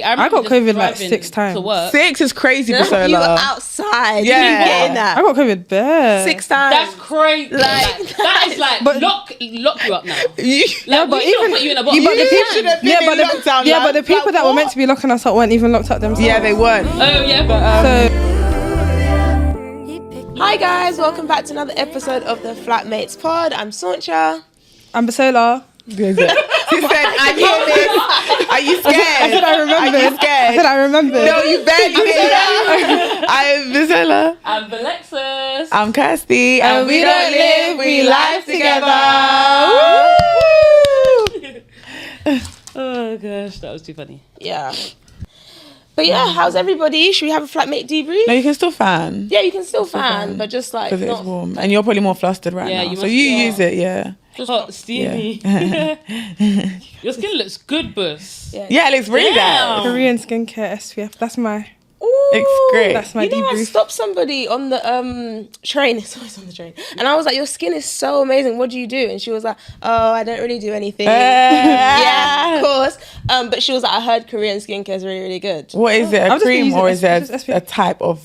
I got COVID like 6 times. To work. 6 is crazy for so You were long. outside. Yeah. You getting that. I got COVID bare. 6 times. That's crazy. Like, that is like lock you up now. Like, but we should put you in a box. But the people that were meant to be locking us up weren't even locked up themselves. Yeah, they weren't. Oh yeah, but Hi guys, welcome back to another episode of the Flatmates Pod. I'm Sauncha. I'm Basola. She said, I hear this. Are you scared? I said I remembered. Are you scared? I said I remembered. No, you barely hear that. I'm Vizela. I'm Alexis. I'm Kirsty. And we don't live, we live together. Oh gosh, that was too funny. Yeah. But yeah, how's everybody? Should we have a flatmate debrief? No, you can still fan. Yeah, you can still fan, but just like because it's warm. And you're probably more flustered right now. So you use it, yeah. Just hot, steamy. Yeah. Your skin looks good, bus. Yeah, it looks really good. Korean skincare SPF. That's my. Ooh, it's great. That's my I debrief. stopped somebody on the train. It's always on the train, and I was like, "Your skin is so amazing. What do you do?" And she was like, "Oh, I don't really do anything." Yeah, of course. But she was like, "I heard Korean skincare is really, really good." What is it? A cream or is it a type of?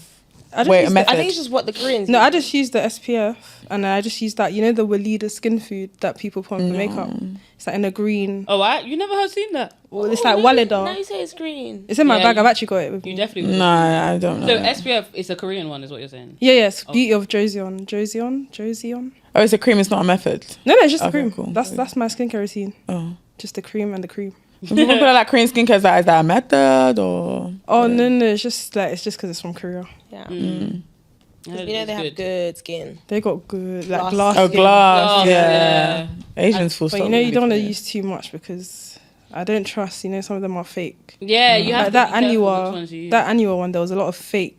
I think it's just what the Koreans. No, I just use the SPF, and I just use that. You know the Weleda skin food that people put on for makeup. It's like in a green. Oh, you never have seen that? Well, it's like Weleda. Now you say it's green. It's in my bag. I've actually got it with me. You definitely would. No, I don't know. So SPF is a Korean one, is what you're saying? Yeah, it's Beauty of Joseon. Oh, it's a cream. It's not a method. No, it's just a cream. Cool. That's my skincare routine. Oh, just the cream and the cream. Some people feel like Korean skincare is that a method or? Oh no, it's just because it's from Korea. Yeah. Yeah, you know they have good skin. They got good Glass. glass. Oh, skin. glass. Yeah. Asians full But stop. you don't want to use too much because I don't trust. Some of them are fake. Yeah, you have like to that be careful which ones you use. That annual one. There was a lot of fake.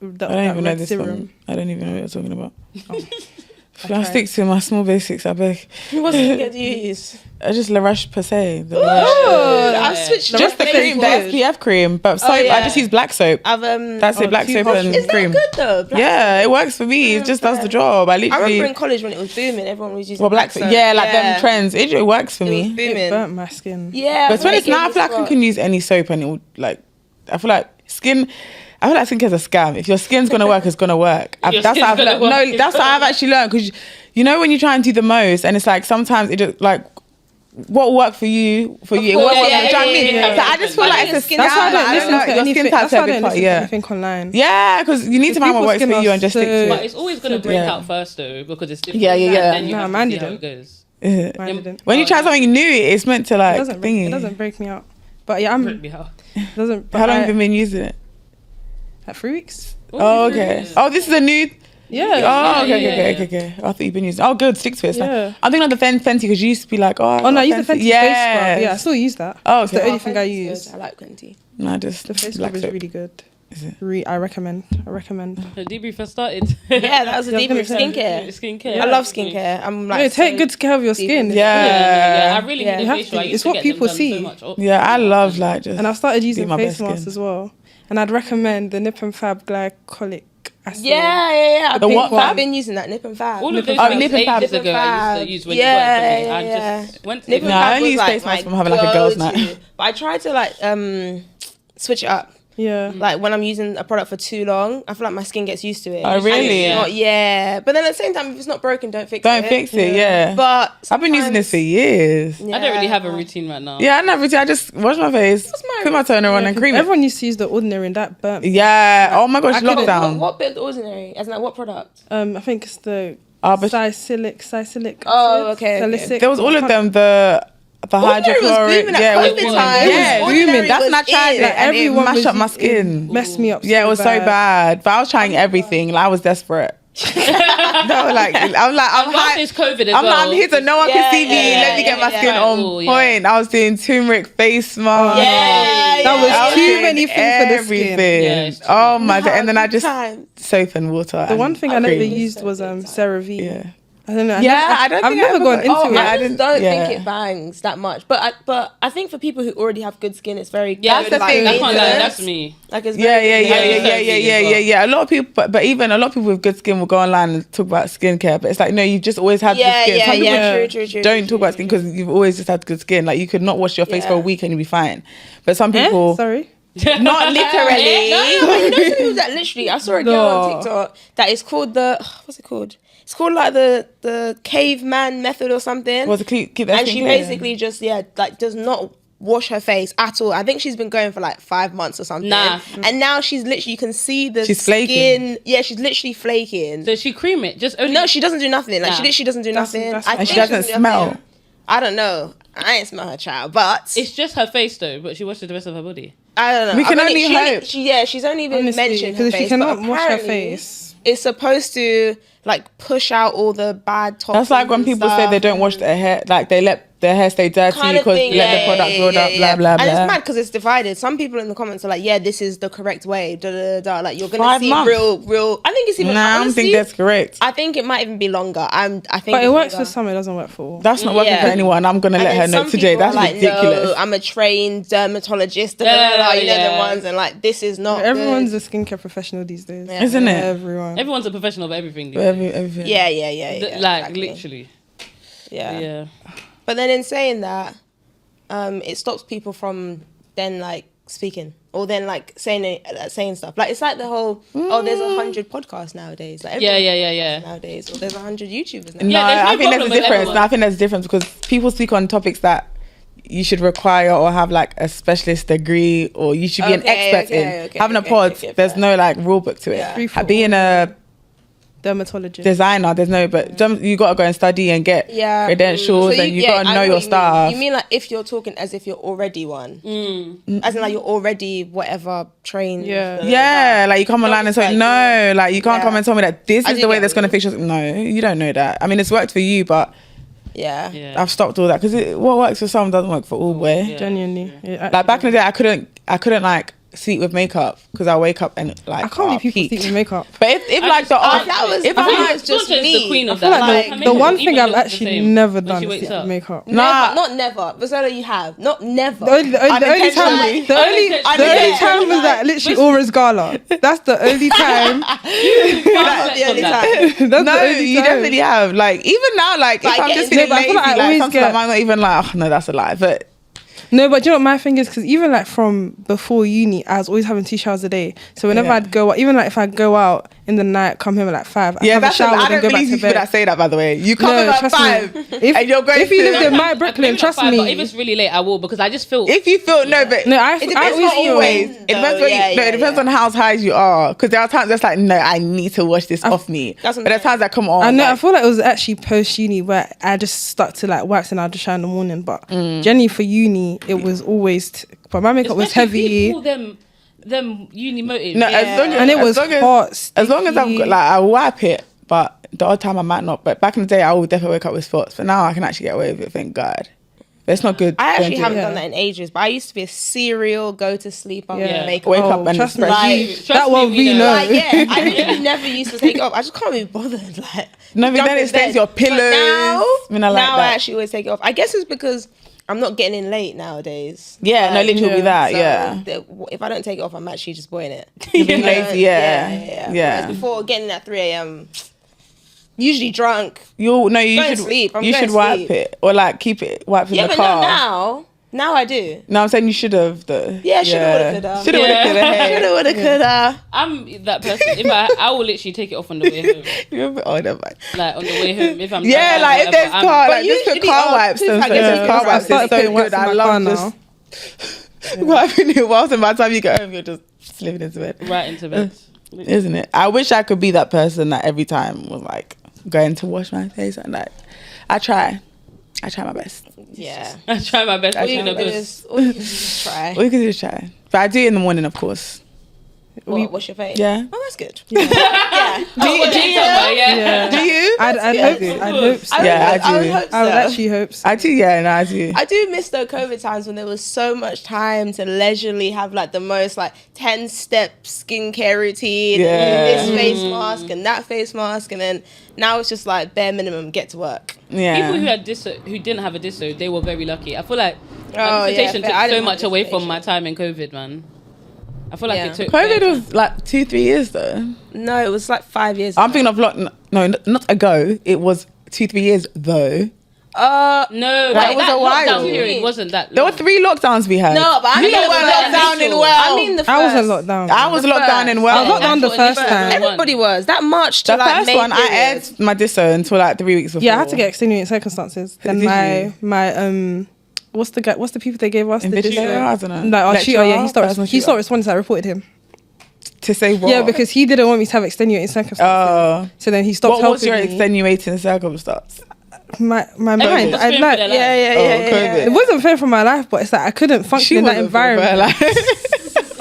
I don't even know this serum. one. I don't even know what you're talking about. I stick to my small basics, I beg. What skincare do you use? I just La Roche-Posay. I've switched just the cream, the SPF cream. But soap, I just use black soap. That's it, black soap and is cream. Is that good though? Yeah, it works for me. It just does the job. I remember in college when it was booming, everyone was using black soap. Yeah, like them trends. It works for me. It burnt my skin. Yeah. But when it's now, I feel like I can use any soap and it will I feel like skincare's a scam. If your skin's gonna work, it's gonna work. That's what I've actually learned. Because you know when you try and do the most, and it's like sometimes it just like what will work for you, it won't work for you. Do you know what I mean? So I just feel like it's a scam. That's why I don't listen to anything. That's why I don't listen to yeah. anything online. Yeah, because you need to find what works for you and just stick to it. But it's always gonna break out first though, because it's different. Yeah. Then you Nah, have mine to see how didn't. it goes. Mine didn't. When you try something new, it's meant to like It doesn't break me out. But yeah, Break me out. doesn't. How long have you been using it? Like 3 weeks. Oh, okay. Oh, this is a new. Yeah. Oh, okay. I thought you've been using. Oh, good. Stick to it. Yeah. I'm thinking of the Fenty because you used to be like, Oh no, I use the Fenty face scrub. Yeah, I still use that. Oh, it's the only thing I use. I like Fenty. No, just the face scrub is really good. Is it? I recommend. The debrief has started. Yeah, that was a debrief. Skincare. I love skincare. I'm like, take good care of your skin. Yeah, I really need a facial. It's what people see. Yeah, I love just. And I've started using face masks as well. And I'd recommend the Nip and Fab glycolic acid. Yeah. The what? I've been using that Nip and Fab. All of those Nip things and Fab. ages ago I used to use when you worked. I just went to Nip and I Fab only use face masks from having like a girls' night. But I tried to switch it up. Yeah. Like when I'm using a product for too long, I feel like my skin gets used to it. Oh, really? But then at the same time, if it's not broken, don't fix it. Don't fix it, yeah. But I've been using this for years. I don't really have a routine right now. Yeah, I don't have a routine. I just wash my face, put my toner on and cream it. Everyone used to use the Ordinary and that burnt. Yeah. Oh my gosh, lockdown. What bit of the Ordinary? As in like what product? I think it's the salicylic. Oh, okay. Salicylic. There was all of them. The hydrochloric, it was booming. That's when I tried it, and it mashed up my skin. Messed me up. Yeah, it was so bad. But I was trying everything. Like, I was desperate. No, like I'm high. COVID as well. I'm here so no one can see me. Let me get my skin on point. I was doing turmeric face mask. That was too many things for the skin. Oh my god! And then I just soap and water. The one thing I never used was CeraVe. Yeah. I don't know. I've never gone into it. I just don't think it bangs that much. But I think for people who already have good skin, it's very good. That's the thing. That's me. Like it's yeah. A lot of people, but even a lot of people with good skin will go online and talk about skincare. But it's like, no, you've just always had good skin. Some people True. don't talk about skin because you've always just had good skin. Like you could not wash your face for a week and you'll be fine. But some people, sorry. Not literally. No, you know some people that literally, I saw a girl on TikTok that is called what's it called? It's called like the Caveman Method or something. Well, to keep that and she basically just like does not wash her face at all. I think she's been going for like 5 months or something. And now she's literally, you can see the skin. Flaking. Yeah, she's literally flaking. Does she cream it? No, she doesn't do nothing. Like she literally doesn't do nothing. And she doesn't smell. I don't know. I ain't smell her child, but it's just her face though. But she washes the rest of her body. I don't know. We can only hope. She's only been mentioned her because face. she cannot wash her face. It's supposed to like push out all the bad toxins. That's like when people say they don't wash their hair, like they let their hair stay dirty because let the product build up, blah blah blah. And it's mad because it's divided. Some people in the comments are like, "Yeah, this is the correct way." Like you're gonna 5 see months. real. I think it's even. I don't think that's correct. I think it might even be longer. I think. But it works for some. It doesn't work for all. That's not working for anyone. I'm gonna let her know today. That's like, ridiculous. No, I'm a trained dermatologist. You know the ones, and like this is not. Everyone's a skincare professional these days, isn't it? Everyone's a professional of everything. Everything. Yeah. Like exactly. Literally. Yeah. But then in saying that, it stops people from then like speaking or then like saying stuff. Like it's like the whole there's 100 podcasts nowadays. Like nowadays, or there's 100 YouTubers now. No, I think there's a difference. No, I think there's a difference because people speak on topics that you should require or have like a specialist degree or you should be an expert in. Having a pod, there's no like rule book to it. Being a dermatologist, designer, there's no, but you gotta go and study and get credentials, and you gotta know your stuff. You mean like if you're talking as if you're already one, as in like you're already whatever trained. Like you come online and say no, like you can't come and tell me that this is the way that's gonna fix your. No, you don't know that. I mean, it's worked for you, but I've stopped all that because what works for some doesn't work for all. Genuinely, like back in the day, I couldn't like sleep with makeup because I wake up and like I can't believe people sleep with makeup. But if like it's just me. The queen of that. Like the one thing I've actually never done is sleep with makeup. Not never. But so you have not never. The only time was that literally Aura's gala. That's the only time. That's the only time. No, you definitely have. Like even now, like if I'm just feeling lazy, like sometimes I might not even like. Oh no, that's a lie, but. No, but do you know what my thing is? Because even like from before uni, I was always having 2 showers a day. So whenever I'd go out, even like if I go out in the night, come home at like 5, I'd have a shower and go back to bed. I don't believe people that say that, by the way. You come home at 5 and you're going if you lived in my Brooklyn, trust me. But if it's really late, I will because I just feel. If you feel it depends not always. It depends on how tired you are. Because there are times that's like, no, I need to wash this off me. But there are times that come on. I know. I feel like it was actually post uni where I just stuck to like wax and I'd just shower in the morning. But generally for uni, it was always. But my makeup was heavy. Them uni motives. No, and it was hot. As long as I've got like I wipe it, but the odd time I might not. But back in the day, I would definitely wake up with spots. But now I can actually get away with it. Thank God. But it's not good. I actually haven't done that in ages. But I used to be a serial go to sleep on makeup. Wake up and trust me. That one we know. Like, I literally never used to take it off. I just can't be bothered. Like no, but then it stays your pillows. Now I actually always take it off. I guess it's because I'm not getting in late nowadays. Yeah, no, literally that. So if I don't take it off, I'm actually just boiling it. You're being lazy. Yeah. Whereas before getting at 3 a.m. Usually drunk. You should sleep. You should wipe it or like keep it wiped in the car. Yeah, but now I do. No, I'm saying you should have though. Yeah, shoulda, woulda, coulda. I'm that person. If I will literally take it off on the way home. You're a bit older, man. Like on the way home, if I'm like if there's car, like just put car wipes. Car wipes is so good. I love just wiping it whilst and by the time you get home, you're just slipping into bed. Right into bed. Isn't it? I wish I could be that person that every time was like going to wash my face and like I try my best. Yeah. I try my best. All you can do is try. All you can do is try. But I do it in the morning, of course. Wash your face? Yeah. Oh, that's good. Yeah. Do you? Do you? I'd hope so. Yeah, I do. Hope so. I would actually hope so. I do, yeah, no, I do. I do miss though COVID times when there was so much time to leisurely have like the most like 10-step skincare routine, and this face mask and that face mask, and then now it's just like bare minimum, get to work. Yeah. People who had who didn't have a disso, they were very lucky. I feel like my dissertation took so much away from my time in COVID, man. I feel like it took... COVID was like 2-3 years though. No, it was like 5 years I'm thinking of not ago. It was 2-3 years though. No, that was a while. Lockdown period wasn't that long. There were 3 lockdowns we had. No, but I mean, you were locked down in well. I mean, the first. I was in lockdown. I was locked down in well. I was locked down the first time. Everybody was. That March to The like first May one, period. I aired my disso until like 3 weeks before. Yeah, I had to get extenuating circumstances. Then my what's the people they gave us? The Invigilator? I don't know. No, our tutor, yeah, he stopped Lecturer? responding, so I reported him. To say what? Yeah, because he didn't want me to have extenuating circumstances. So then he stopped helping me. What was your extenuating circumstance? My mind. I'd like, COVID. it wasn't fair for my life, but it's like I couldn't function in that environment.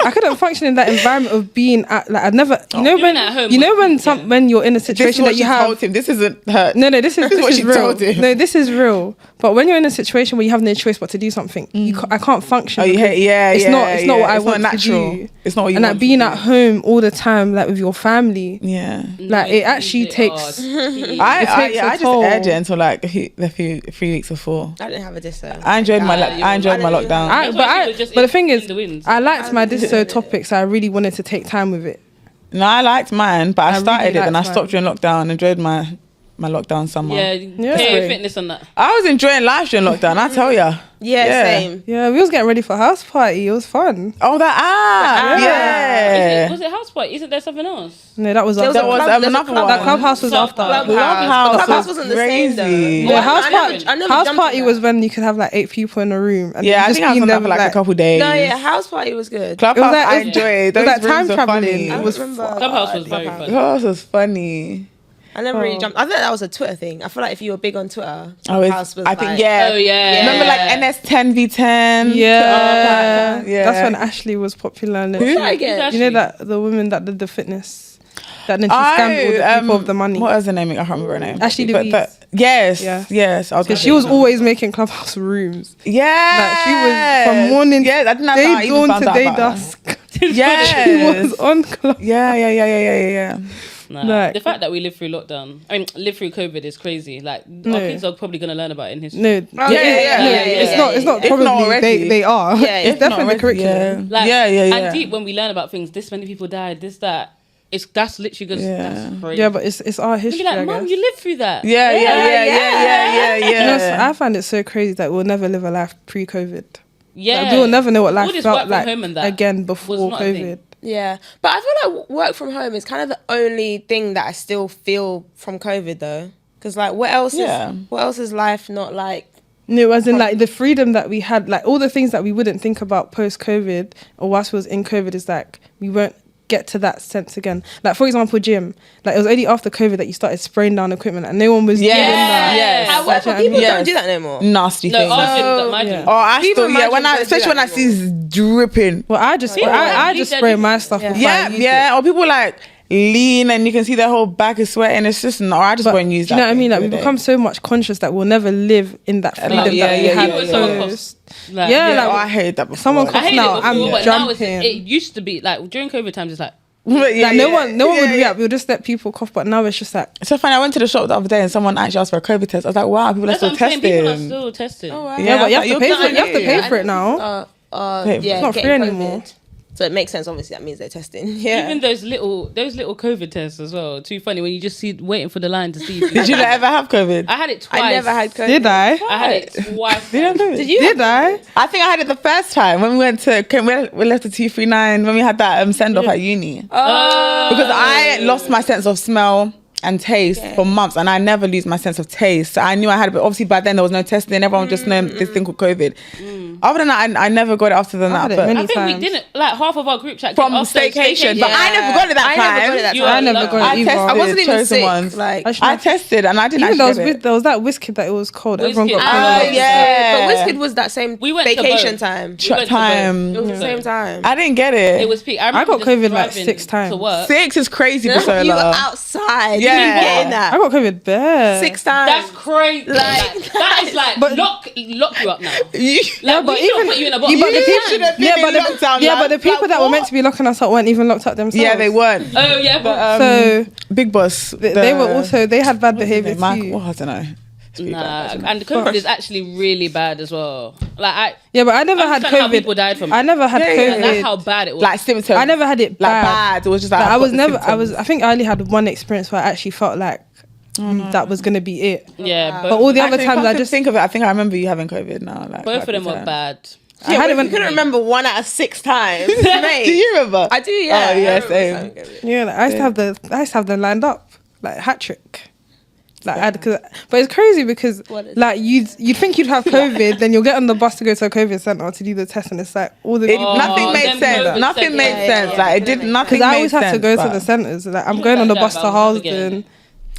I couldn't function in that environment of being at, like, I'd never, when you're in a situation that you have. Told him. This isn't her. No, this is real. Told him. No, this is real. But when you're in a situation where you have no choice but to do something, I can't function. Oh, it's not what I want to do. It's not what you want. And like being at home all the time, like with your family. Yeah. Like it actually takes. I just aired it until like the 3 weeks before. I didn't have a disso. I enjoyed my lockdown. But the thing is, I liked my disso topics. I really wanted to take time with it. No, I liked mine, but I started really it and I stopped during lockdown. Enjoyed my lockdown summer. Yeah, fitness on that. I was enjoying life during lockdown, I tell ya. Yeah, same. Yeah, we was getting ready for house party. It was fun. Oh, that app. Yeah. Was it house party? Isn't there something else? No, that was another one. That Clubhouse was after. Clubhouse wasn't the same though. The house party was when you could have like 8 people in a room. And I think I was on that for like a couple days. No, house party was good. Clubhouse, I enjoyed. Those rooms time traveling. It was fun. Clubhouse was very fun. Clubhouse was funny. I never really jumped. I think that was a Twitter thing. I feel like if you were big on Twitter, Remember like NS10 V10? Yeah. That's when Ashley was popular. Who? You know that the woman that did the fitness, that then she scammed all the people of the money. What was her name? I can't remember her name. Ashley Louise. Yes. Because she was always making Clubhouse rooms. Yeah. Like she was from morning day dawn to day dusk. Yeah. She was on Clubhouse. Yeah. Nah. The fact that we lived through lockdown, lived through COVID is crazy. Like our kids are probably gonna learn about it in history. It's not probably they are. Yeah, it's definitely the curriculum. And deep when we learn about things, this many people died, this, that. That's literally good. That's crazy. Yeah, but it's our history. You'd be like, Mum, you lived through that. Yeah. I find it so crazy that we'll never live a life pre-COVID. Yeah, like, we will never know what life felt like again before COVID. Yeah, but I feel like work from home is kind of the only thing that I still feel from COVID though, because like what else is life not like? No, as in like the freedom that we had, like all the things that we wouldn't think about post-COVID or whilst we was in COVID is like we won't get to that sense again. Like for example, gym. Like it was only after COVID that you started spraying down equipment and no one was doing that. Yes. People don't do that anymore. Nasty things. Especially when I see it's dripping. Well, I just spray my stuff. Or people like lean and you can see their whole back is sweating. It's just I just won't use that. You know what I mean? Like we become so much conscious that we'll never live in that freedom that we had. I hated that before. Someone coughs now, I'm jumping. It used to be like during COVID times. It's like. No one would react. We'll just let people cough, but now it's just like. It's so funny. I went to the shop the other day and someone actually asked for a COVID test. I was like, wow, people are still testing. People are still testing. Oh, wow. Yeah, but you have to pay for it. You have to pay for it now. It's not free anymore. So it makes sense. Obviously, that means they're testing. Yeah. Even those little COVID tests as well. Too funny when you just see waiting for the line to see. Did you ever have COVID? I had it twice. I never had COVID. Did I? I had it twice. Did you? Did I? I think I had it the first time when we went to we left the 239 when we had that send off at uni. Oh. Because I lost my sense of smell and taste for months, and I never lose my sense of taste. So I knew I had it, but obviously by then there was no testing. Everyone just knew this thing called COVID. Other than that, I never got it after that. But I think we didn't, like half of our group chat from staycation, but I never got it that time. I never got it either. I wasn't even sick. Ones. Like I tested and I didn't. Even there was that whiskey that it was cold. Everyone got cold. Yeah, but whiskey was that same vacation time. It was the same time. I didn't get it. It was peak. I got COVID like 6 times. To work. 6 is crazy for so long. You were outside. Yeah. You didn't get in that. I got COVID bare. 6 times. That's crazy. Like that is like lock you up now. But even put you in a box. But the people that were meant to be locking us up weren't even locked up themselves. Yeah, they weren't. Oh yeah, but so Big Boss. They were also, they had bad behaviour too. Well, I don't know. Nah, and COVID is actually really bad as well. Like but I never had COVID. How people died from it. I never had COVID. That's how bad it was. Like symptoms. I never had it bad. It was just like I think I only had one experience where I actually felt like that was gonna be it. Yeah, but all the other times I just think of it. I think I remember you having COVID now. Like both of them were bad. I couldn't remember 1 out of 6 times. Do you remember? I do. Yeah. Oh yeah, same. Yeah, like, I used to have them lined up like hat trick. Like, but it's crazy because like you'd think you'd have COVID, then you'll get on the bus to go to a COVID center to do the test, and it's like all the nothing made sense. Nothing made sense. Like it did nothing. Because I always have to go to the centers. Like I'm going on the bus to Harlesden.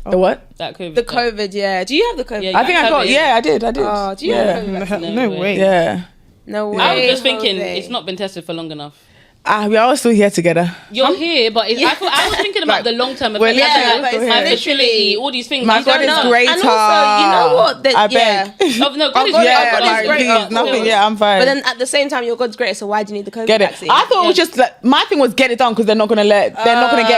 The what? That COVID. The COVID. Yeah. Do you have the COVID? Yeah, I think I got. Yeah, I did. Oh, do you have COVID? No way. Yeah. No way. I was just thinking it's not been tested for long enough. We are all still here together. You're here, but I was thinking about the long term effects. My fertility, all these things. My God is greater. And also, you know what? I bet. God is greater. Nothing. Yeah, I'm fine. But then at the same time, your God's greater. So why do you need the COVID get it? vaccine? I thought it was just like, my thing was get it done because they're not gonna get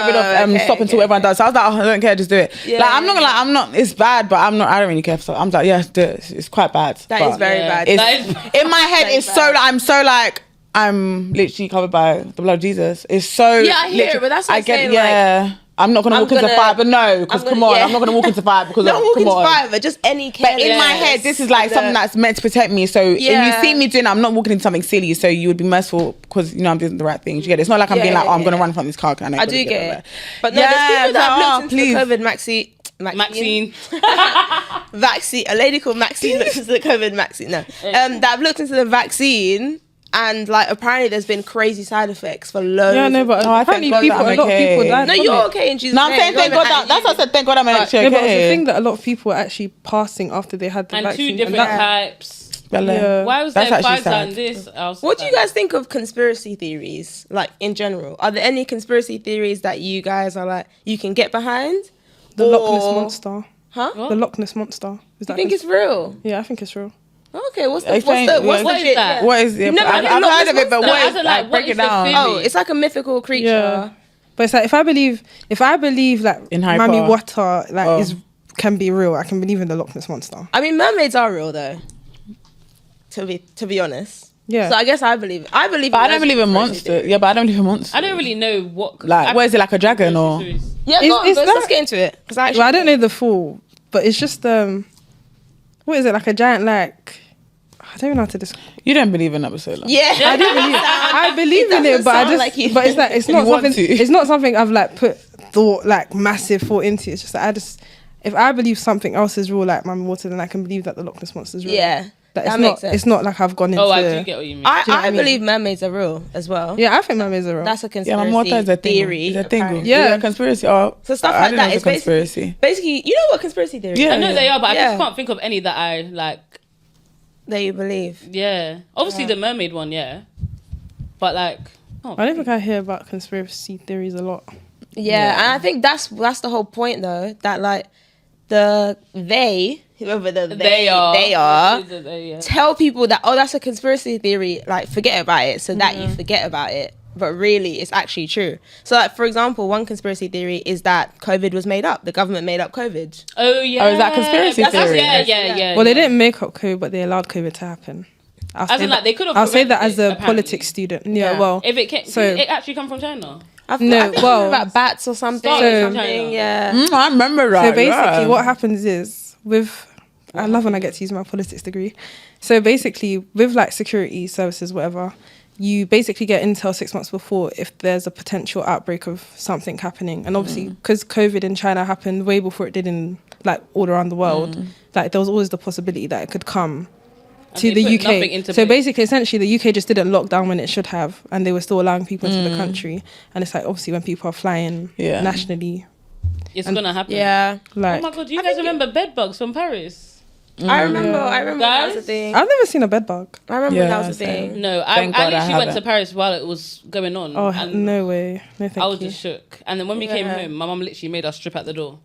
rid of stop until everyone does. So I was like, I don't care, just do it. Like I'm not gonna lie, I'm not. It's bad, but I don't really care. So I'm like, yeah, do it. It's quite bad. That is very bad. In my head, it's so. I'm so like. I'm literally covered by the blood of Jesus. It's so. Yeah, I hear it, but that's what I'm saying. Yeah, I'm not gonna walk into fire, but no, because come on, I'm not gonna walk into fire because not walk into fire, but just any care. But in my head, this is like something that's meant to protect me. So if you see me doing, I'm not walking into something silly. So you would be merciful because you know I'm doing the right things. You get it? It's not like I'm being like, I'm gonna run from this car. I do get it. But no, there's people that have looked into the COVID Maxine. Vaccine. A lady called Maxine looked into the COVID vaccine. No, that have looked into the vaccine. And like apparently there's been crazy side effects for loads. Yeah, no, but apparently a lot of people died. No, you're okay in Jesus' name. No, I'm saying thank God that. That's what I said. Thank God I'm actually okay. No, but it's the thing that a lot of people are actually passing after they had the vaccine. And 2 different types. Yeah. Why was there Pfizer and this? What do you guys think of conspiracy theories? Like in general, are there any conspiracy theories that you guys are like you can get behind? The Loch Ness monster. Huh? The Loch Ness monster. You think it's real? Yeah, I think it's real. Okay, what's the shit? What is it? I've heard of it, but what is like break it down? Oh, it's like a mythical creature. Yeah. But it's like if I believe like in Mami Water can be real, I can believe in the Loch Ness monster. I mean, mermaids are real though. To be honest. Yeah. So I guess I believe. But I don't believe in monsters. Yeah, but I don't believe in monsters. I don't really know what. Like, what is it, like a dragon or? Yeah, let's get into it. Well, I don't know the full, but it's just what is it, like a giant like? I don't even know how to describe. You don't believe in that so long. Yeah, I believe in it, but I just but it's like it's not something. It's not something I've like put massive thought into. It's just that if I believe something else is real, like Mami Water, then I can believe that the Loch Ness monster is real. Yeah. That makes sense. It's not like I've gone into. Oh, I do get what you mean. I believe mermaids are real as well. Yeah, I think mermaids are real. That's a conspiracy theory. It's a thing. Yeah, a conspiracy. So stuff like that is conspiracy. Basically, you know what conspiracy theory is? Yeah, I know they are, but I just can't think of any that I like. That you believe. Yeah, obviously the mermaid one. Yeah, but like, I don't think I hear about conspiracy theories a lot. Yeah, and I think that's the whole point though. That like whoever they are, tell people that that's a conspiracy theory. Like forget about it, so that you forget about it. But really, it's actually true. So, like for example, one conspiracy theory is that COVID was made up. The government made up COVID. Oh yeah. Oh, is that conspiracy theory? Yeah. Well, they didn't make up COVID, but they allowed COVID to happen. They could have. I'll say that as a politics student. Yeah. Well, if it came, it actually come from China. I think about bats or something. Yeah. I remember that. So basically, what happens is I love when I get to use my politics degree. So basically, with like security services, whatever, you basically get intel 6 months before if there's a potential outbreak of something happening. And obviously, because COVID in China happened way before it did in like all around the world, like there was always the possibility that it could come to the UK. So basically, essentially, the UK just didn't lock down when it should have, and they were still allowing people into the country. And it's like, obviously, when people are flying nationally, it's gonna happen. Yeah. Like, oh my god, do you guys remember bed bugs from Paris? I remember that was a thing. I've never seen a bed bug. I remember that was a thing. No, I literally went to Paris while it was going on. Oh, no way. No, thank you. I was just shook. And then when we came home, my mum literally made us strip at the door.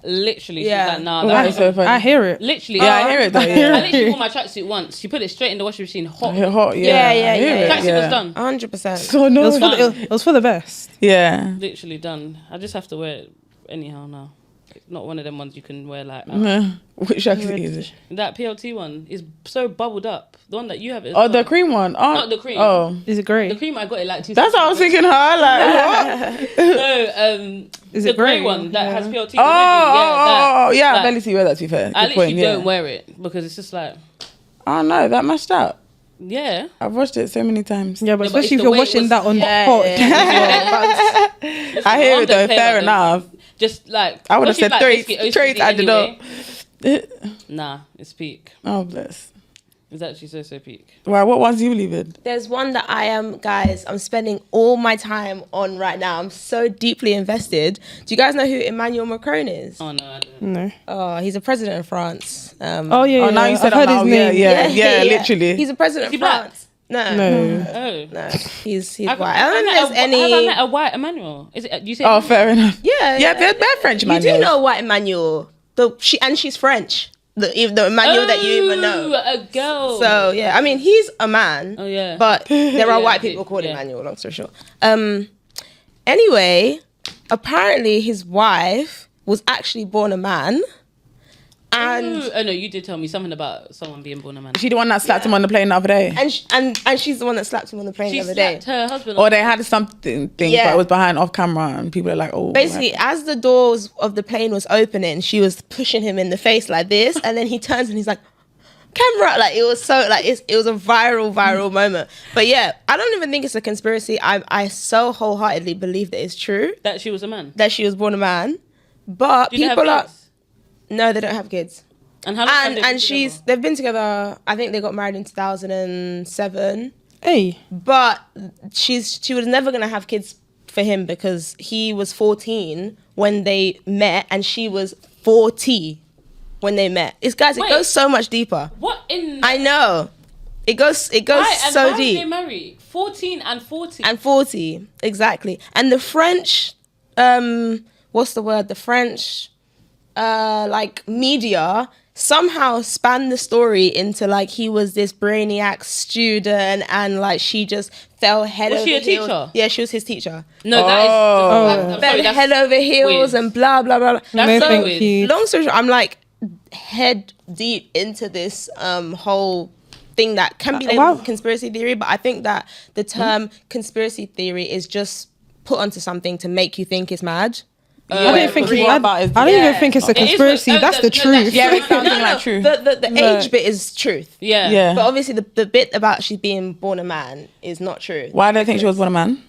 Literally, she's like, nah. That is so funny. I hear it. Literally. Yeah, I hear it though. Yeah. I literally wore my tracksuit once. She put it straight in the washing machine, hot. Yeah. Tracksuit was done. 100%. So no. It was for the best. Yeah. Literally done. I just have to wear it anyhow now. It's not one of them ones you can wear like which tracksuit is it? That PLT one is so bubbled up. The one that you have is the cream one. Oh, not the cream. Oh, is it grey? The cream I got it like 2. That's what I was thinking. What? No, is the it grey one that has PLT? Yeah, I barely see where that. To be fair, I literally don't wear it because it's just like. Oh no, that messed up. Yeah, I've watched it so many times. Yeah, but especially if you're watching that on hot. I hear it though. Fair enough. Just like I would have said straight at the door. Nah, it's peak. Oh bless. It's actually so peak. Wow, what ones are you leaving? There's one that I'm spending all my time on right now. I'm so deeply invested. Do you guys know who Emmanuel Macron is? Oh no, I don't. No. Oh, he's a president of France. Now you said I've heard his name. Yeah, literally. He's a president of France. No. He's white. I don't think there's any. Have I met a white Emmanuel? Is it? You say? Oh, fair enough. Yeah, they're French Emmanuel. You do know a white Emmanuel. She's French. The Emmanuel that you even know. A girl. So yeah, I mean he's a man. Oh yeah. But there are white people called Emmanuel. Long story short. Anyway, apparently his wife was actually born a man. And oh no, you did tell me something about someone being born a man. Is she the one that slapped him on the plane the other day? And she's the one that slapped him on the plane the other day. Her husband. Or they had something but it was behind off camera and people are like, oh. Basically, as the doors of the plane was opening, she was pushing him in the face like this, and then he turns and he's like, camera, like it was so like it was a viral moment. But yeah, I don't even think it's a conspiracy. I so wholeheartedly believe that it's true. That she was a man. That she was born a man. But people are. No, they don't have kids. And how long have they been they've been together, I think they got married in 2007. Hey. But she was never going to have kids for him because he was 14 when they met and she was 40 when they met. It goes so much deeper. What in... I know. It goes so deep. Why they married? 14 and 40. And 40, exactly. And the French, what's the word? The French... media somehow span the story into like he was this brainiac student and like she just fell head over heels. Was she a teacher? Yeah, she was his teacher. No, that is... fell head over heels and blah, blah, blah. That's so weird. Long story short, I'm like head deep into this whole thing that can be labeled conspiracy theory, but I think that the term conspiracy theory is just put onto something to make you think it's mad. I don't even think it's a conspiracy. That's the truth. It's something like truth. The age bit is truth. Yeah. But obviously the bit about she's being born a man is not true. Why do I think she was born a man?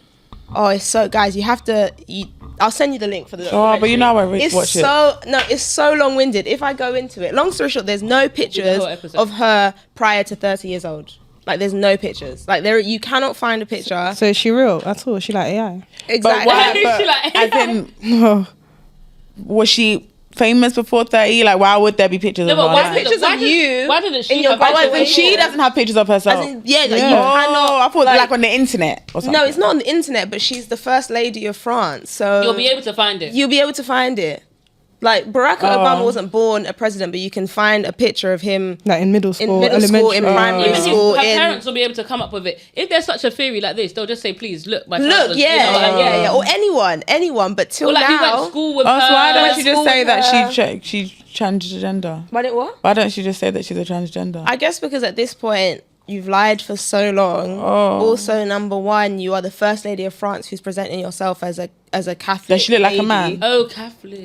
Oh, it's so, guys, you have to... I'll send you the link for the... Oh, but you know I watch it. No, it's so long-winded. If I go into it, long story short, there's no pictures of her prior to 30 years old. Like, there's no pictures. Like, you cannot find a picture. So is she real at all? Is she like AI? Exactly. She like AI? As in, was she famous before 30? Like, why would there be pictures of her? Why pictures of you? Why didn't she in your have she doesn't have pictures of herself. You cannot. I thought like on the internet or something. No, it's not on the internet, but she's the first lady of France. So you'll be able to find it. You'll be able to find it. Like Barack Obama wasn't born a president, but you can find a picture of him like in middle school, in primary school. Her parents will be able to come up with it. If there's such a theory like this, they'll just say, "Please look, my look, yeah, or anyone." But till now, we went to school with her. So why don't she just say that she's transgender? Why don't she just say that she's a transgender? I guess because at this point, you've lied for so long. Also, number one, you are the first lady of France who's presenting yourself as a Catholic. Does she look like a man? Oh, Catholic.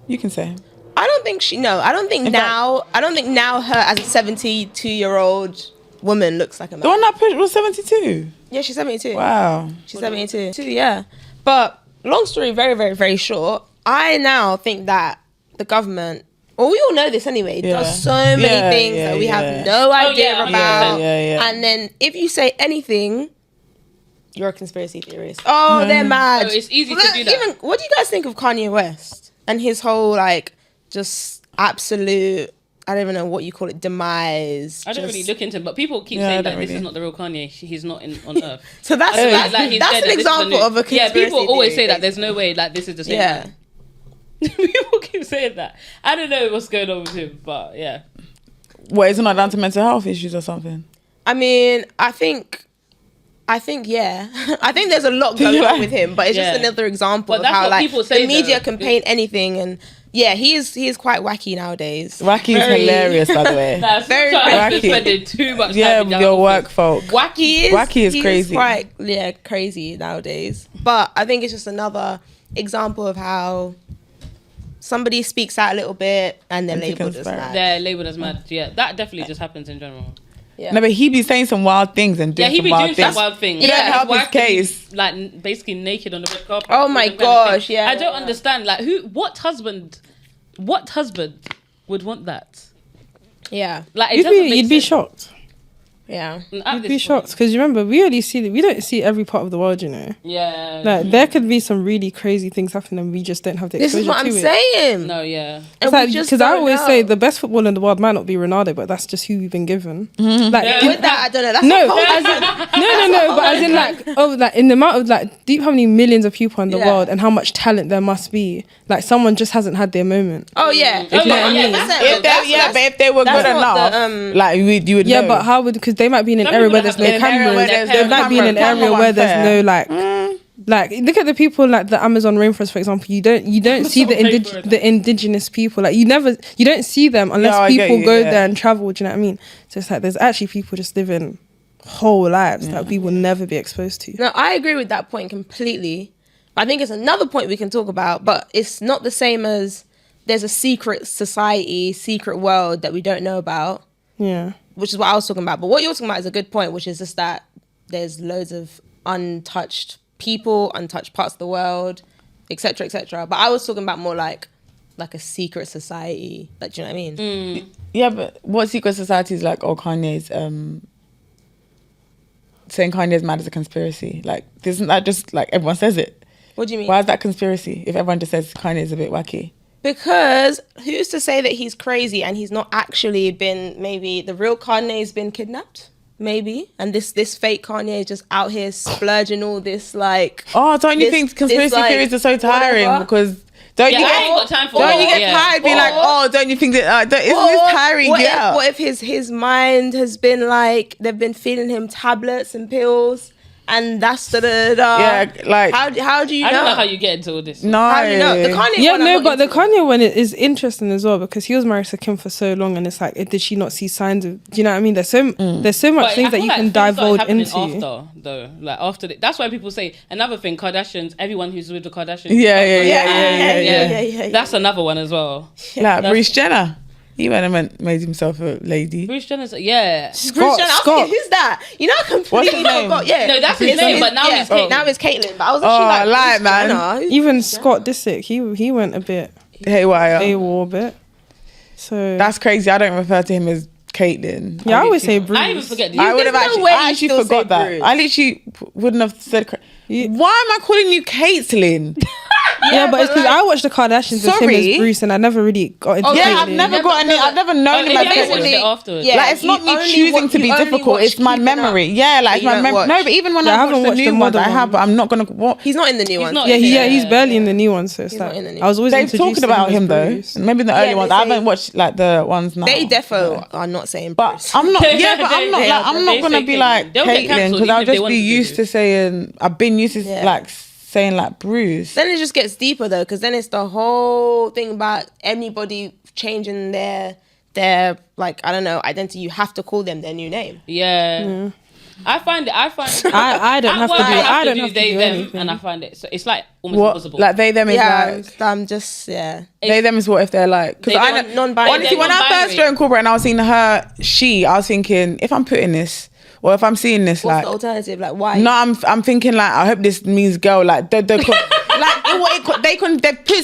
You can say. I don't think now her as a 72-year-old woman looks like a man. The one that pushed was 72. Yeah, she's 72. Wow. She's 72. Yeah. But long story, very, very, very short. I now think that the government, well, we all know this anyway, does so many things that we have no idea about. And then if you say anything, you're a conspiracy theorist. Oh, they're mad. So it's easy to do that. Even, what do you guys think of Kanye West and his whole like just absolute, I don't even know what you call it, demise? I don't really look into him, but people keep saying that this is not the real Kanye. He's not on Earth. So that's an example of a conspiracy Yeah, people always say theory, that there's no way like this is the same. Yeah. Man. People keep saying that. I don't know what's going on with him, but yeah. What, is it not down to mental health issues or something? I mean, I think yeah. I think there's a lot going on with him, but it's just another example of how like the media can paint anything, and he is quite wacky nowadays. Wacky is hilarious, by the way. Very wacky. Spending too much time with your work folk. Wacky is crazy. Quite crazy nowadays. But I think it's just another example of how somebody speaks out a little bit and they're labelled as mad. They're labelled as mad. Yeah, that definitely just happens in general. Yeah. No, but he be saying some wild things and doing some wild things. Wild things. He don't help his case. Like basically naked on the red carpet. Oh my gosh, yeah. I don't understand. Like what husband would want that? Yeah. Like you'd be shocked. Yeah. You'd be shocked because remember we don't see every part of the world, you know. Yeah. Like there could be some really crazy things happening and we just don't have the exposure to it. This is what I'm saying. No, yeah. It's like, because I always say the best footballer in the world might not be Ronaldo, but that's just who we've been given. Like with that, I don't know. That's no, but as in like in the amount of like deep how many millions of people in the world and how much talent there must be. Like someone just hasn't had their moment. Oh yeah. You know what I mean? But if they were good enough, like you would know. Yeah, but how would, because they might be in an area where there's no cameras. They might be in an area where there's no like look at the people like the Amazon rainforest, for example. You don't see the indigenous people. Like you don't see them unless people go there and travel. Do you know what I mean? So it's like there's actually people just living whole lives that we will never be exposed to. No, I agree with that point completely. I think it's another point we can talk about, but it's not the same as there's a secret society, secret world that we don't know about. Yeah. Which is what I was talking about. But what you're talking about is a good point, which is just that there's loads of untouched people, untouched parts of the world, etc., etc. But I was talking about more like a secret society. Like, do you know what I mean? Yeah, but what secret society is like? Oh, Kanye's saying Kanye's mad as a conspiracy. Like, isn't that just like everyone says it? What do you mean? Why is that conspiracy if everyone just says Kanye's a bit wacky? Because who's to say that he's crazy and he's not actually been, maybe the real Kanye's been kidnapped? Maybe. And this fake Kanye is just out here splurging all this like... Oh, don't you think conspiracy theories are so tiring? Whatever. Because don't you get tired being like, oh, don't you think that... isn't this tiring? What if his mind has been like, they've been feeding him tablets and pills... And that's yeah, like how do you know? I don't know how you get into all this. No, how do you know? The Kanye but the Kanye one is interesting as well because he was married to Kim for so long, and it's like, did she not see signs of? Do you know what I mean? There's so much things that you can divulge into. After though, like after that's why people say another thing. Kardashians, everyone who's with the Kardashians. Yeah. That's another one as well. Like Bruce Jenner. He went and made himself a lady. Bruce Jenner's, Bruce Jenner, who's that? You know, I completely forgot. Yeah, no, that's his name, but now he's Caitlyn. Now it's Caitlyn. But I was actually like, man. Jenner. Even Scott Disick, he went a bit haywire, a bit. So that's crazy. I don't refer to him as Caitlyn. Yeah, I always say Bruce. I even forget. I would have I actually forgot that. Bruce. I literally wouldn't have said. Why am I calling you Caitlyn? Yeah, but it's because I watched the Kardashians with him as Bruce, and I never really got into Caitlyn. I've never known him as Caitlyn afterwards. Yeah, like it's not me choosing to be difficult. It's my memory. Yeah, like it's my memory. No, but even when I watched the new ones, I have, but I'm not gonna. He's not in the new ones. He's barely in the new ones. So it's like I was always. They've talked about him though. Maybe in the early ones. I haven't watched like the ones now. They defo are not saying Bruce. But I'm not. Yeah, but I'm not. Like I'm not gonna be like Caitlyn because I'll just be used to saying. I've been used to like. Saying like Bruce. Then it just gets deeper though, because then it's the whole thing about anybody changing their like, I don't know, identity. You have to call them their new name. Yeah. I find it. I don't have to do. I don't have to do anything. And I find it. So it's like almost impossible. Like they them is like. I'm just They them is what if they're like? Because I non-binary. Honestly, when I first joined corporate and I was seeing her, I was thinking, if I'm putting this, or if I'm seeing this, what's like the alternative? Like why? No, I'm thinking like I hope this means girl. Like they put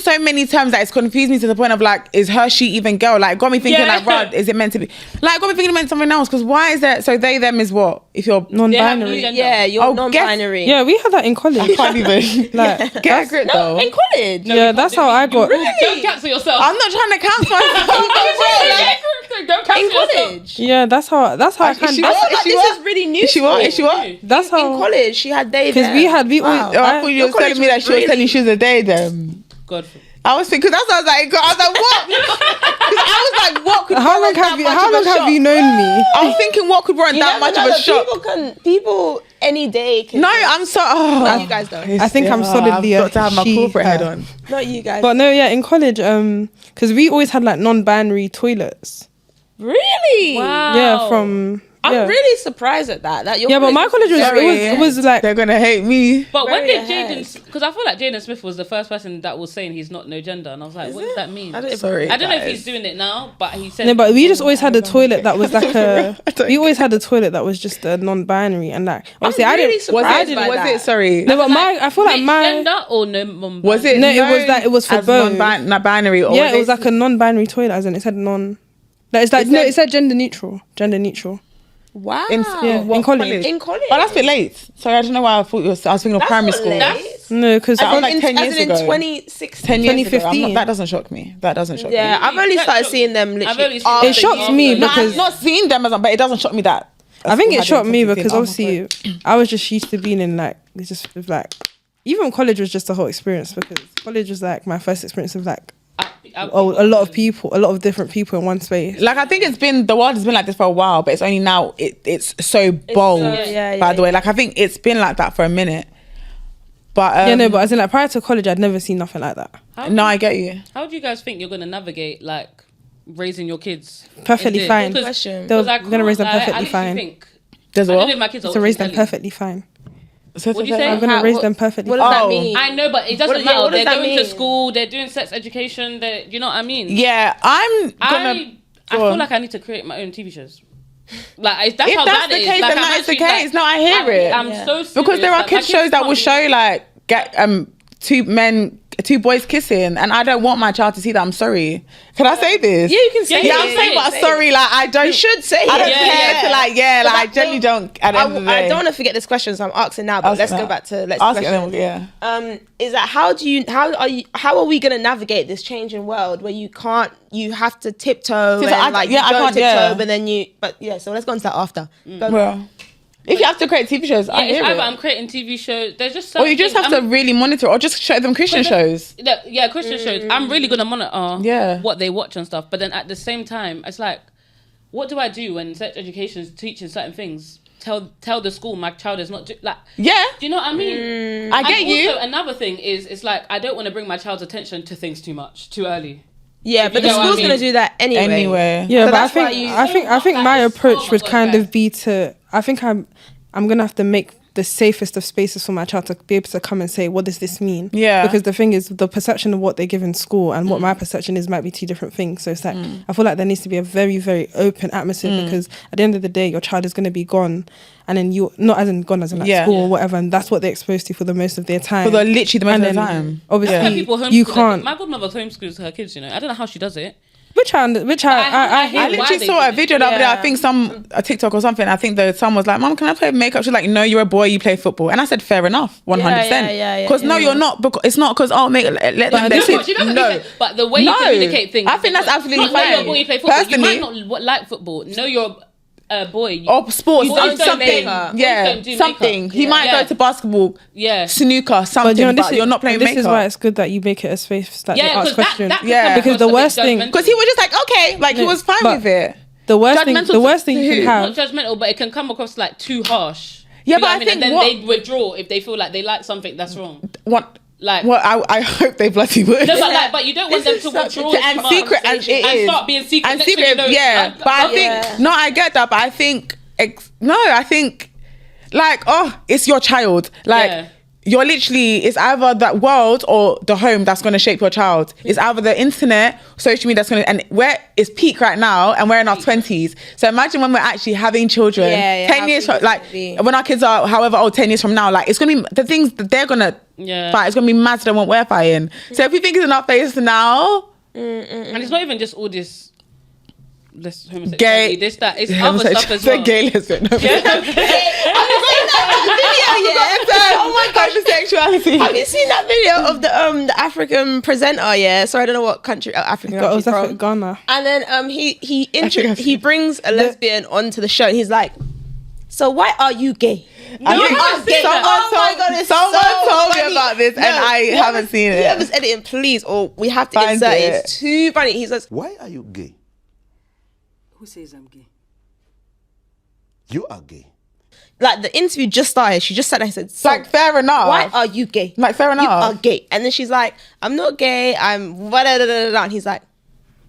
so many terms that it's confused me to the point of like, is her she even girl? Like got me thinking like, Rod, is it meant to be? Like got me thinking it meant something else. Because why is that? So they them is what if you're non-binary? Yeah, you're non-binary. Yeah, we had that in college. I can't even like get a grip though. In college. Yeah, that's how I got. Really? Don't cancel yourself. I'm not trying to cancel myself. Don't cancel in college. Yeah, that's how I kind of. This is really new. Is she what? That's how in college she had they because we had we. I thought you were telling me that she was telling you she was a day them. God. I was thinking that's what I was like. What? Because I was like, what could how long have you known me? I was thinking, what could warrant that much of a shock? People any day can. No, I'm so. Not you guys though. I think I'm solidly. I've got to have my corporate head on. Not you guys. But no, yeah, in college, because we always had like non-binary toilets. Really? Wow. Yeah, from. I'm really surprised at that. But my college was it was like they're gonna hate me. But when did Jaden? Because I feel like Jaden Smith was the first person that was saying he's not no gender, and I was like, what does that mean? I don't know if he's doing it now, but he said. No, but we just always had a toilet that was like a. We always had a toilet that was just a non-binary, and like obviously I didn't. Was it? Sorry. No, but I feel like my gender or no non-binary? Was it? No, it was for both. Non-binary. Or yeah, it was like a non-binary toilet, as in it said non. Like it's like it said gender neutral. Gender neutral. Wow. In college. In college. Oh, that's a bit late. Sorry, I don't know why I thought I was thinking of primary school. No, because that was like 10 years ago. 2016. 2015. That doesn't shock me. Yeah, I've only started seeing them literally. It shocks me because I've not seen them but it doesn't shock me that. I think it shocked me because obviously I was just used to being in like just with like even college was just a whole experience because college was like my first experience of like a lot of people, a lot of different people in one space. Like I think the world has been like this for a while, but it's only now it's so bold. By the way, like I think it's been like that for a minute. But but as in like prior to college, I'd never seen nothing like that. I get you. How do you guys think you're gonna navigate like raising your kids? Perfectly fine. They're gonna raise them perfectly fine. There's I don't know if my kids to raise them perfectly fine. What do you say? I'm gonna raise them perfectly. What does that mean? I know, but it doesn't matter. They're going to school. They're doing sex education. You know what I mean? Yeah, I feel like I need to create my own TV shows. Like that's how bad it is. If that's the case, no, I hear it. I'm so serious. Because there are kids shows that will show like two boys kissing, and I don't want my child to see that. I'm sorry. Can I say this? Yeah, you can say it. Yeah, I'm saying, but sorry, like I don't. You should say it. I don't care to like I generally don't. At the end of the day. I don't want to forget this question, so I'm asking now. But let's go back to ask it. Yeah. Is that how are we gonna navigate this changing world where you have to tiptoe and I can't tiptoe, but then so let's go into that after. Well. If you have to create TV shows, I hear it. I'm creating TV shows. There's just or you just have to really monitor, or just show them Christian shows. Yeah, Christian shows. I'm really gonna monitor what they watch and stuff. But then at the same time, it's like, what do I do when sex education is teaching certain things? Tell the school my child is not like. Yeah. Do you know what I mean? I get you. Also, another thing is, it's like I don't want to bring my child's attention to things too much, too early. Yeah, but the school's gonna do that anyway. Yeah, so but I think my approach would kind of be to. I think I'm gonna have to make the safest of spaces for my child to be able to come and say, what does this mean? Yeah. Because the thing is, the perception of what they give in school and what my perception is might be two different things. So it's like, I feel like there needs to be a very, very open atmosphere because at the end of the day, your child is going to be gone. And then you, not as in gone as in like school or whatever, and that's what they're exposed to for the most of their time. For literally the most of the time. Obviously, you can't. My godmother homeschools her kids, you know. I don't know how she does it. I literally saw a video the other day. I think a TikTok or something. I think someone was like, "Mom, can I play makeup?" She's like, "No, you're a boy. You play football." And I said, "Fair enough, 100%." Because no, you're not. Because it's not because let them. No, but the way you communicate things. I think that's absolutely fine. No, you're a boy. You play football. Personally, you might not like football. No, you're boy or sports, something, something. Makeup. He might go to basketball, snooker, something. But you're not playing makeup. This is why it's good that you make it a space that you ask questions. Because the worst thing, because he was just like, okay, like he was fine with it. The worst thing you can have, not judgmental, but it can come across like too harsh. Yeah, but I think then they withdraw if they feel like they like something that's wrong. What? Like, well, I hope they bloody would. No, but you don't want them to withdraw and secret and start being secret. And secret, but I think I get that. But I think like, oh, it's your child. Like, you're literally, it's either that world or the home that's going to shape your child. It's either the internet, social media that's going to, and where it's peak right now and we're in our 20s. So imagine when we're actually having children, 10 years, like when our kids are however old, 10 years from now, like it's going to be, the things that they're going to fight, it's going to be mad than what we're fighting. So if we think it's in our face now. And it's not even just all this homosexuality, gay, this, that, it's other stuff as well. Gay lesbian. No. Oh my gosh, homosexuality. Have you seen that video of the African presenter? Yeah, so I don't know what country African country from. Ghana. And then he brings a lesbian onto the show. And he's like, "So why are you gay?" Someone told me about this, and I haven't seen it. Whoever's editing, please, or we have to insert it. It's too funny. He says, "Why are you gay?" Who says I'm gay? You are gay. Like, the interview just started. She just sat there and said, like, fair enough. Why are you gay? Like, fair enough. You are gay. And then she's like, I'm not gay. I'm blah. And he's like,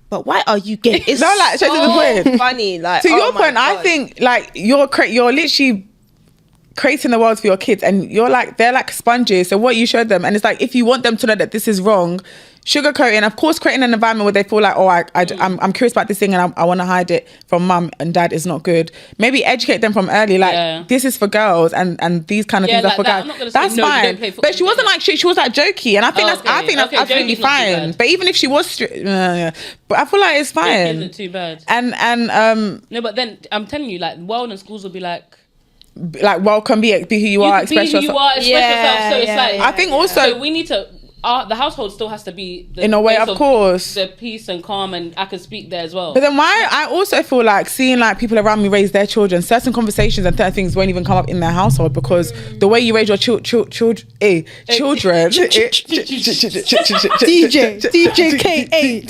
but why are you gay? It's like, so to the point. funny. Like, to your point, God. I think, like, you're literally creating the world for your kids, and you're like, they're like sponges. So what you show them, and it's like, if you want them to know that this is wrong, sugarcoating, of course, creating an environment where they feel like, oh, I'm curious about this thing and I want to hide it from mum and dad is not good. Maybe educate them from early, like, this is for girls and these kind of things are for guys. That's fine. But she wasn't like she was like jokey, and I think that's absolutely fine. But even if she was but I feel like it's fine. It isn't too bad. And no, but then I'm telling you, like, world and schools will be like, welcome, be who you are, express yourself. Express yourself. So it's like, I think also, so we need to. The household still has to be in a way, of course, the peace and calm, and I can speak there as well. But then why I also feel like seeing like people around me raise their children, certain conversations and certain things won't even come up in their household because the way you raise your children, DJ K8,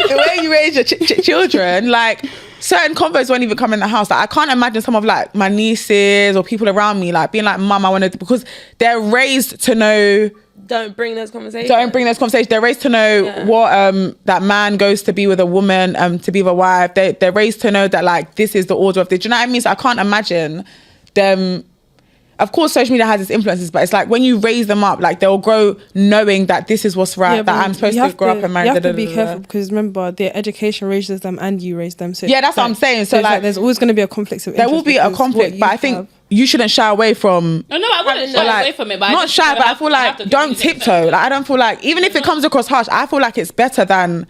the way you raise your children, like, certain convos won't even come in the house. Like, I can't imagine some of like my nieces or people around me like being like, "Mum, I want to," because they're raised to know. Don't bring those conversations. They're raised to know what that man goes to be with a woman, to be with a wife. They're raised to know that like this is the order of the. Do you know what I mean? So I can't imagine them. Of course, social media has its influences, but it's like when you raise them up, like they'll grow knowing that this is what's right. That I'm supposed to grow up and marry. You have to be careful because remember, their education raises them and you raise them. So that's what I'm saying. So like, there's always going to be a conflict of interest. There will be a conflict, but I think you shouldn't shy away from. No, I wouldn't shy away from it. But not shy, but I feel like don't tiptoe. Like, I don't feel like, even if it comes across harsh, I feel like it's better than.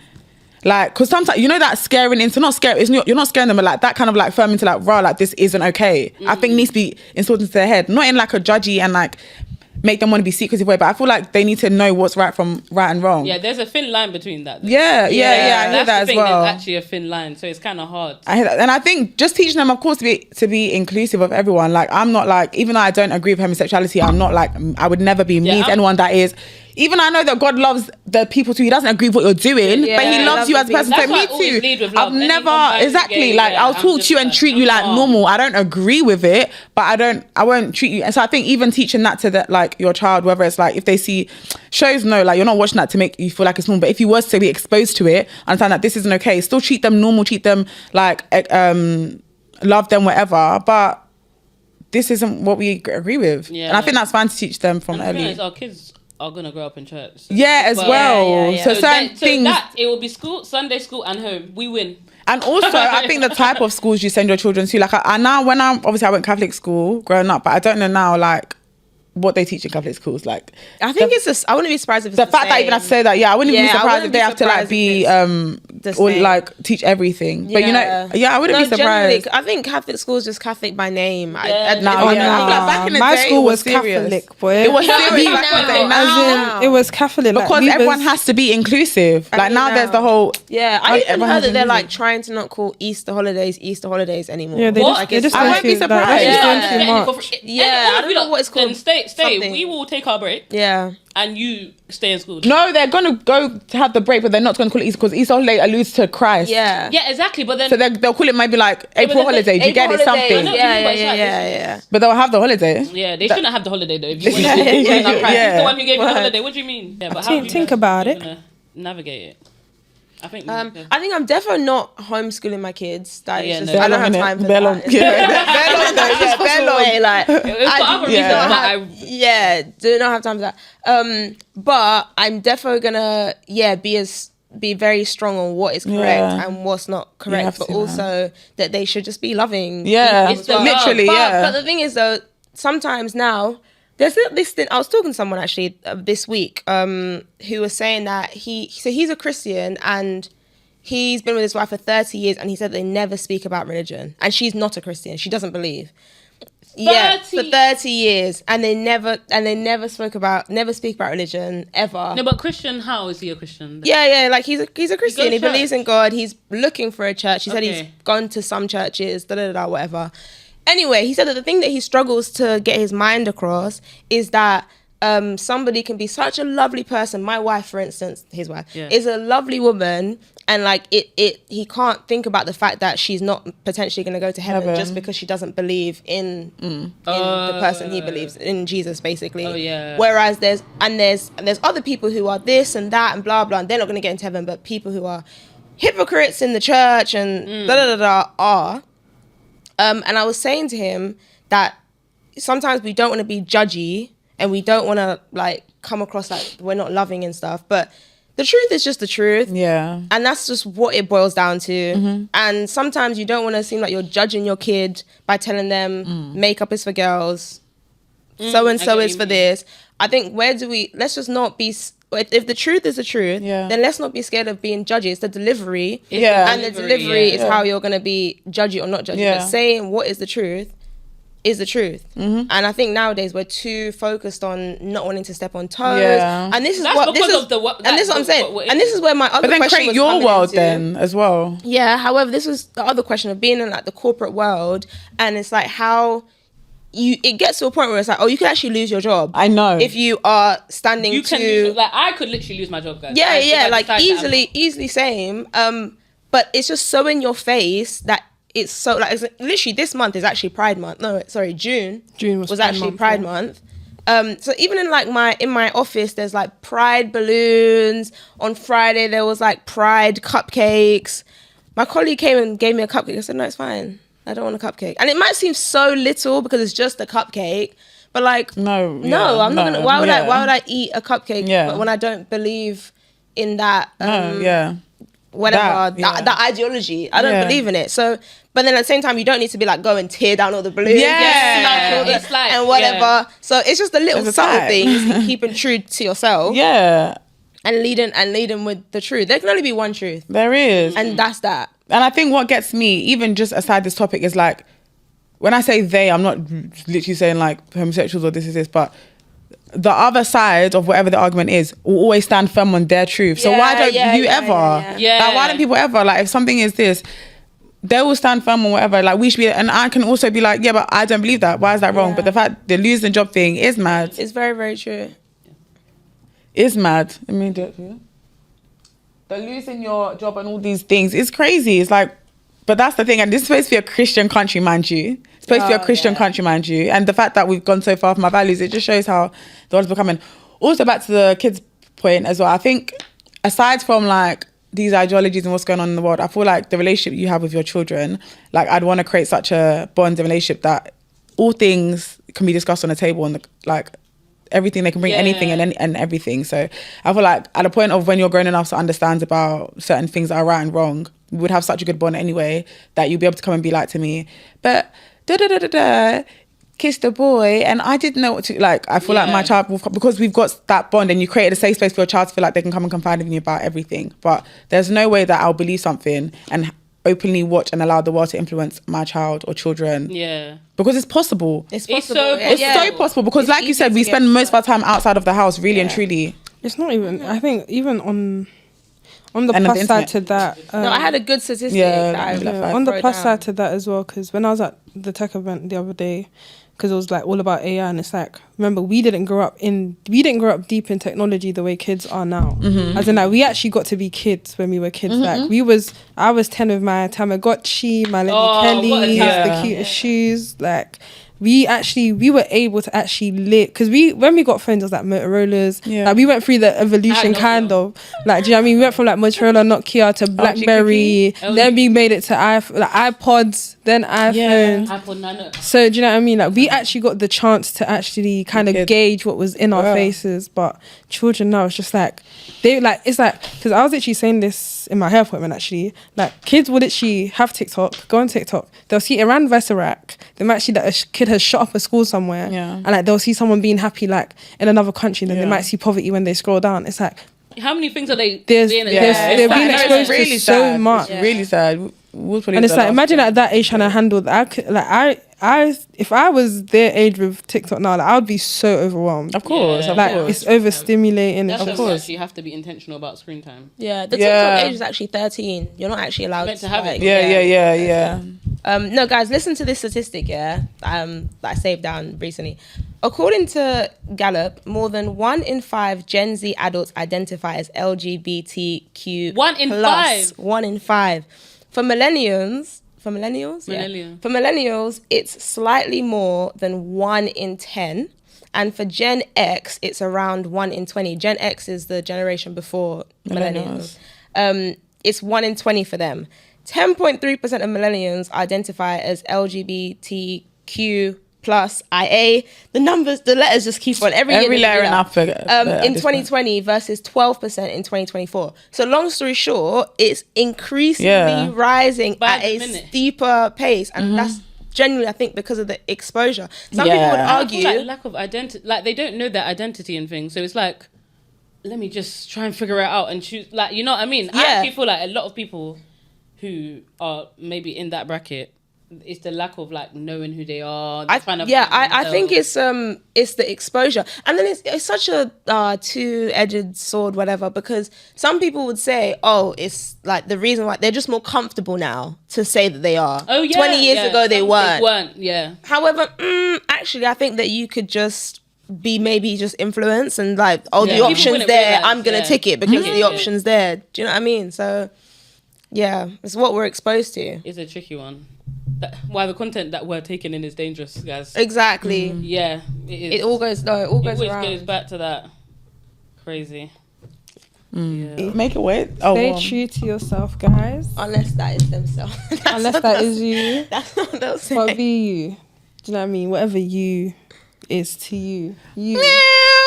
Like, because sometimes, you know, that scaring into, not scary, you're not scaring them, but like that kind of like firm into like, raw, like this isn't okay. I think needs to be installed into their head. Not in like a judgy and like make them want to be secretive way, but I feel like they need to know what's right from right and wrong. Yeah, there's a thin line between that. Yeah, I hear that as well. There's actually a thin line, so it's kind of hard. I hear that. And I think just teaching them, of course, to be inclusive of everyone. Like, I'm not like, even though I don't agree with homosexuality, I'm not like, I would never be mean to anyone that is. Even I know that God loves the people too. He doesn't agree with what you're doing, but he loves you as a person. So me too. I've never, exactly, like, I'll talk to you and treat you like normal. I don't agree with it, but I won't treat you. And so I think even teaching that to like your child, whether it's like, if they see shows, no, like, you're not watching that to make you feel like it's normal. But if you was to be exposed to it, understand that this isn't okay. Still treat them normal, treat them like, love them, whatever. But this isn't what we agree with. Yeah, and I think that's fine to teach them from early. Our kids are gonna grow up in church. So as well. Yeah. So certain things. It will be school, Sunday school, and home. We win. And also, I think the type of schools you send your children to. Like, I now, when obviously I went Catholic school growing up, but I don't know now, like, what they teach in Catholic schools. Like, I think I wouldn't be surprised if it's the fact that even I say that. Yeah, I wouldn't be surprised if they have to like be or like teach everything. But you know, I wouldn't be surprised. I think Catholic school is just Catholic by name. Like, back in the day, school was Catholic, boy. It was serious. It was Catholic because everyone has to be inclusive. Like, now there's the whole. Yeah, I even heard that they're like trying to not call Easter holidays anymore. Yeah, they just I won't be surprised. Yeah, I don't know what it's called. Stay. We will take our break. Yeah. And you stay in school. No, they're gonna go to have the break, but they're not gonna call it Easter because Easter holiday alludes to Christ. Yeah. Yeah, exactly. But then so they'll call it maybe like April holiday. Do you get it? Something. Yeah. But they'll have the holiday. Yeah, they shouldn't have the holiday though. If you want to Christ, he's the one who gave you the holiday. What do you mean? Yeah, but think about it. Navigate it. I think I'm definitely not homeschooling my kids. I don't have time for that. Do not have time for that. But I'm definitely gonna be very strong on what is correct and what's not correct, but also that they should just be loving. Yeah, literally. But the thing is, though, sometimes now. There's this thing. I was talking to someone actually this week who was saying that he's a Christian and he's been with his wife for 30 years and he said they never speak about religion, and she's not a Christian. She doesn't believe. Yeah, for 30 years, and they never speak about religion ever. No, but Christian, how is he a Christian? Yeah, like he's a Christian. He believes in God. He's looking for a church. He said he's gone to some churches, whatever. Anyway, he said that the thing that he struggles to get his mind across is that somebody can be such a lovely person. My wife, for instance, his wife, is a lovely woman, and like he can't think about the fact that she's not potentially going to go to heaven just because she doesn't believe in the person he believes in, Jesus, basically. Whereas there's other people who are this and that and blah blah, and they're not going to get into heaven, but people who are hypocrites in the church and are. And I was saying to him that sometimes we don't want to be judgy and we don't want to like come across like we're not loving and stuff, but the truth is just the truth. Yeah. And that's just what it boils down to. Mm-hmm. And sometimes you don't want to seem like you're judging your kid by telling them makeup is for girls, so-and-so is for this. I think let's just not be... If the truth is the truth, then let's not be scared of being judgy. It's the delivery. And the delivery is how you're going to be judgy or not judgy. But saying what is the truth is the truth. Mm-hmm. And I think nowadays we're too focused on not wanting to step on toes. Yeah. And this is what I'm saying. And this is where my other question was create your world then as well. Yeah. However, this was the other question of being in like the corporate world, and it's like how... it gets to a point where it's like, you could actually lose your job. I know. If you are standing I could literally lose my job, guys. Yeah, like easily same. But it's just so in your face that it's so like, literally this month is actually Pride Month. No, sorry, June was actually Pride Month. So even in like my office, there's like Pride balloons. On Friday there was like Pride cupcakes. My colleague came and gave me a cupcake. I said, no, it's fine. I don't want a cupcake. And it might seem so little because it's just a cupcake, but like, no, I'm not gonna. Why would I eat a cupcake when I don't believe in that? Whatever that ideology, I don't believe in it. So, but then at the same time, you don't need to be like go and tear down all the balloons, it's like, and whatever. Yeah. So it's just the little subtle things, keeping true to yourself. Yeah. And leading with the truth. There can only be one truth. There is, and that's that. And I think what gets me, even just aside this topic, is like, when I say they, I'm not literally saying like homosexuals or this is this, but the other side of whatever the argument is will always stand firm on their truth. So why don't you ever? Like, why don't people ever? Like, if something is this, they will stand firm on whatever. Like, we should be, and I can also be like, but I don't believe that. Why is that wrong? But the fact the losing job thing is mad. It's very, very true. It's mad. I mean, the losing your job and all these things is crazy. It's like, but that's the thing. And this is supposed to be a Christian country, mind you. It's supposed to be a Christian country, mind you. And the fact that we've gone so far from our values, it just shows how the world's becoming. Also, back to the kids' point as well. I think aside from like these ideologies and what's going on in the world, I feel like the relationship you have with your children, like I'd want to create such a bond and relationship that all things can be discussed on the table and like everything, they can bring anything and everything. So I feel like at a point of when you're grown enough to understand about certain things that are right and wrong, we would have such a good bond anyway that you'll be able to come and be like to me, but kiss the boy, and I didn't know what to like. I feel like my child will, because we've got that bond and you created a safe space for your child to feel like they can come and confide in you about everything. But there's no way that I'll believe something and openly watch and allow the world to influence my child or children. Yeah. Because it's possible. It's possible. It's so possible because it's like you said, we spend most of our time outside of the house, really and truly. It's not even, I think even on the plus side to that. No, I had a good statistic. On the plus side to that as well, because when I was at the tech event the other day, because it was like all about AI, and it's like, remember, we didn't grow up deep in technology the way kids are now. Mm-hmm. As in, like, we actually got to be kids when we were kids. Mm-hmm. Like I was 10 with my Tamagotchi, my little Kelly, the cutest shoes. Like, we were able to actually live, because when we got phones, it was like Motorola's. Like we went through the evolution kind of, like, do you know what I mean? We went from like Motorola, Nokia to BlackBerry, then we made it to iPods, then iPhone. iPod Nano. So do you know what I mean? Like we actually got the chance to actually kind of gauge what was in our faces, but children now, it's just like it's like, because I was actually saying this in my hair appointment actually, like kids will literally have TikTok, go on TikTok, they'll see Iran versus Iraq, they might see that a kid has shot up a school somewhere, and like they'll see someone being happy like in another country, then they might see poverty when they scroll down. It's like, how many things are they they're being exposed to so much. It's really sad. And it's like, imagine at that age trying to handle that. I if I was their age with TikTok now, like, I would be so overwhelmed. Of course, it's overstimulating. Of course, you have to be intentional about screen time. Yeah, the TikTok age is actually 13. You're not actually allowed to have it. Yeah. No, guys, listen to this statistic. That I saved down recently. According to Gallup, more than 1 in 5 Gen Z adults identify as LGBTQ. 1 in 5. 1 in 5. For millennials, it's slightly more than 1 in 10. And for Gen X, it's around 1 in 20. Gen X is the generation before millennials. It's 1 in 20 for them. 10.3% of millennials identify as LGBTQ plus IA. The letters just keep on. Every year in 2020 versus 12% in 2024. So long story short, it's increasingly rising at a steeper pace. And that's genuinely, I think, because of the exposure. Some people would argue... like lack of identity. Like, they don't know their identity and things. So it's like, let me just try and figure it out and choose. Like, you know what I mean? I actually feel like a lot of people who are maybe in that bracket, it's the lack of like knowing who they are. I think it's the exposure, and then it's such a two-edged sword, whatever. Because some people would say, oh, it's like the reason why they're just more comfortable now to say that they are. Oh yeah, 20 years ago they weren't. Yeah. However, actually, I think that you could just be maybe just influenced and like, the option's there. I'm gonna tick it because the option's there. Do you know what I mean? So. Yeah, it's what we're exposed to. It's a tricky one. Why the content that we're taking in is dangerous, guys. Exactly. Yeah, it is. It all goes around. It goes back to that. Crazy. Yeah. Make it wait. Stay true to yourself, guys. Unless that is themselves. Unless that is you. That's not what they'll say. But be you. Do you know what I mean? Whatever you is to you. You.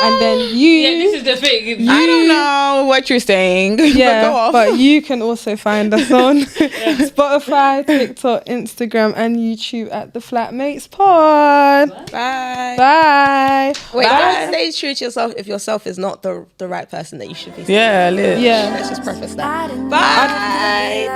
And then you... Yeah, this is the thing. I don't know what you're saying. Yeah, but you can also find us on Spotify, TikTok, Instagram, and YouTube at The Flatmates Pod. Bye. Bye. Wait, don't stay true to yourself if yourself is not the right person that you should be. Yeah, let's just preface that. Bye.